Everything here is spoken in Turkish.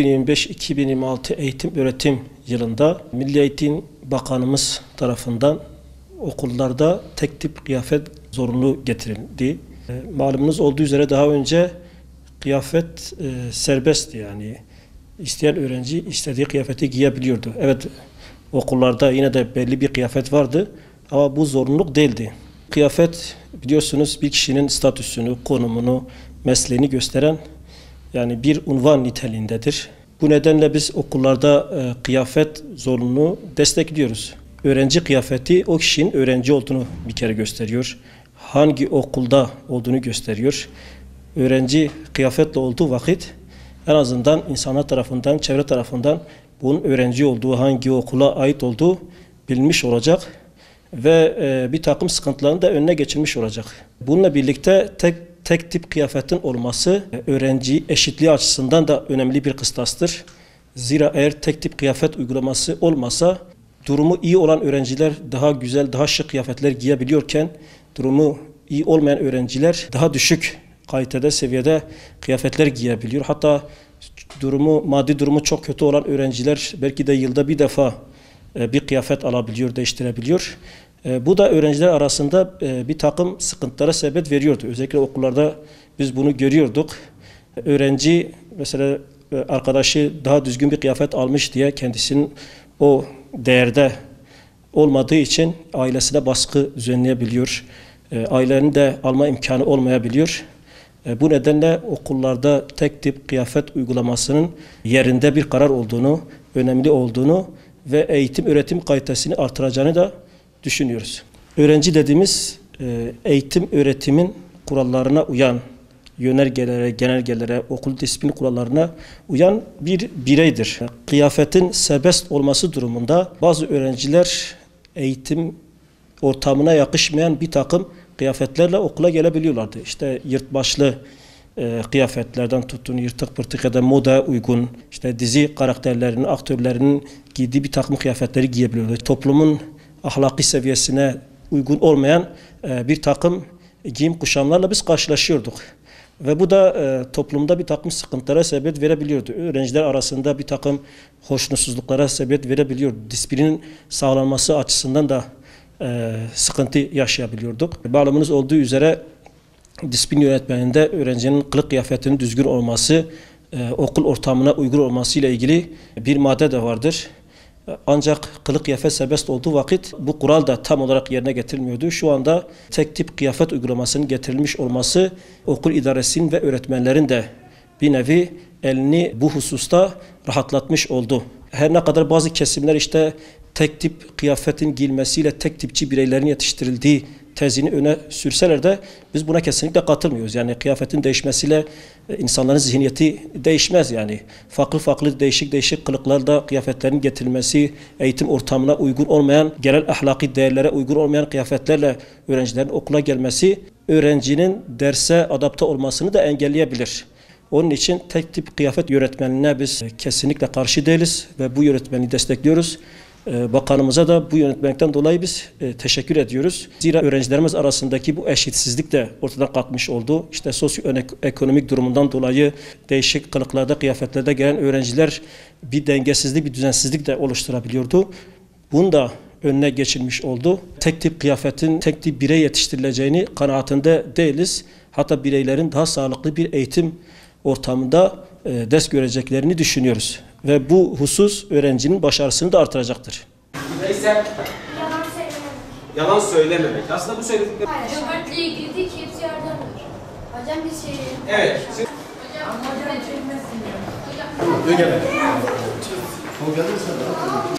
2025-2026 eğitim öğretim yılında Milli Eğitim Bakanımız tarafından okullarda tek tip kıyafet zorunlu getirildi. Malumunuz olduğu üzere daha önce kıyafet serbestti, yani isteyen öğrenci istediği kıyafeti giyebiliyordu. Evet, okullarda yine de belli bir kıyafet vardı ama bu zorunluluk değildi. Kıyafet, biliyorsunuz, bir kişinin statüsünü, konumunu, mesleğini gösteren, yani bir unvan niteliğindedir. Bu nedenle biz okullarda kıyafet zorunluluğu destekliyoruz. Öğrenci kıyafeti o kişinin öğrenci olduğunu bir kere gösteriyor. Hangi okulda olduğunu gösteriyor. Öğrenci kıyafetle olduğu vakit en azından insanlar tarafından, çevre tarafından bunun öğrenci olduğu, hangi okula ait olduğu bilinmiş olacak ve bir takım sıkıntıların da önüne geçilmiş olacak. Bununla birlikte tek tip kıyafetin olması öğrenci eşitliği açısından da önemli bir kıstastır. Zira eğer tek tip kıyafet uygulaması olmasa, durumu iyi olan öğrenciler daha güzel, daha şık kıyafetler giyebiliyorken, durumu iyi olmayan öğrenciler daha düşük kalitede, seviyede kıyafetler giyebiliyor. Hatta maddi durumu çok kötü olan öğrenciler belki de yılda bir defa bir kıyafet alabiliyor, değiştirebiliyor. Bu da öğrenciler arasında bir takım sıkıntılara sebep veriyordu. Özellikle okullarda biz bunu görüyorduk. Öğrenci mesela arkadaşı daha düzgün bir kıyafet almış diye kendisinin o değerde olmadığı için ailesine baskı düzenleyebiliyor. Ailenin de alma imkanı olmayabiliyor. Bu nedenle okullarda tek tip kıyafet uygulamasının yerinde bir karar olduğunu, önemli olduğunu ve eğitim öğretim kalitesini artıracağını da düşünüyoruz. Öğrenci dediğimiz eğitim öğretimin kurallarına uyan, yönergelere, genelgelere, okul disiplin kurallarına uyan bir bireydir. Kıyafetin serbest olması durumunda bazı öğrenciler eğitim ortamına yakışmayan bir takım kıyafetlerle okula gelebiliyorlardı. İşte yırtbaşlı kıyafetlerden tutun, yırtık pırtık ya da moda uygun, işte dizi karakterlerinin, aktörlerinin giydiği bir takım kıyafetleri giyebiliyordu. Toplumun ahlaki seviyesine uygun olmayan bir takım giyim kuşamlarla biz karşılaşıyorduk. Ve bu da toplumda bir takım sıkıntılara sebep verebiliyordu. Öğrenciler arasında bir takım hoşnutsuzluklara sebep verebiliyordu. Disiplinin sağlanması açısından da sıkıntı yaşayabiliyorduk. Malumunuz olduğu üzere disiplin yönetmeninde öğrencinin kılık kıyafetinin düzgün olması, okul ortamına uygun olması ile ilgili bir madde de vardır. Ancak kılık kıyafet serbest olduğu vakit bu kural da tam olarak yerine getirilmiyordu. Şu anda tek tip kıyafet uygulamasının getirilmiş olması okul idaresinin ve öğretmenlerin de bir nevi elini bu hususta rahatlatmış oldu. Her ne kadar bazı kesimler işte tek tip kıyafetin giyilmesiyle tek tipçi bireylerin yetiştirildiği tezini öne sürseler de biz buna kesinlikle katılmıyoruz. Yani kıyafetin değişmesiyle insanların zihniyeti değişmez yani. Farklı değişik kılıklarda kıyafetlerin getirilmesi, eğitim ortamına uygun olmayan, genel ahlaki değerlere uygun olmayan kıyafetlerle öğrencilerin okula gelmesi, öğrencinin derse adapte olmasını da engelleyebilir. Onun için tek tip kıyafet yönetmenliğine biz kesinlikle karşı değiliz ve bu yönetmeni destekliyoruz. Bakanımıza da bu yönetmelikten dolayı biz teşekkür ediyoruz. Zira öğrencilerimiz arasındaki bu eşitsizlik de ortadan kalkmış oldu. İşte sosyoekonomik durumundan dolayı değişik kılıklarda, kıyafetlerde gelen öğrenciler bir dengesizlik, bir düzensizlik de oluşturabiliyordu. Bunun da önüne geçilmiş oldu. Tek tip kıyafetin tek tip birey yetiştirileceğini kanaatinde değiliz. Hatta bireylerin daha sağlıklı bir eğitim ortamında ders göreceklerini düşünüyoruz. Ve bu husus öğrencinin başarısını da artıracaktır. Neyse, yalan söylememek. Aslında bu söyledikleri... Cömertliğe girdik, hepsi yardımdır. Hocam bir şey... Evet. Hocam çekmesin ya. Hocam.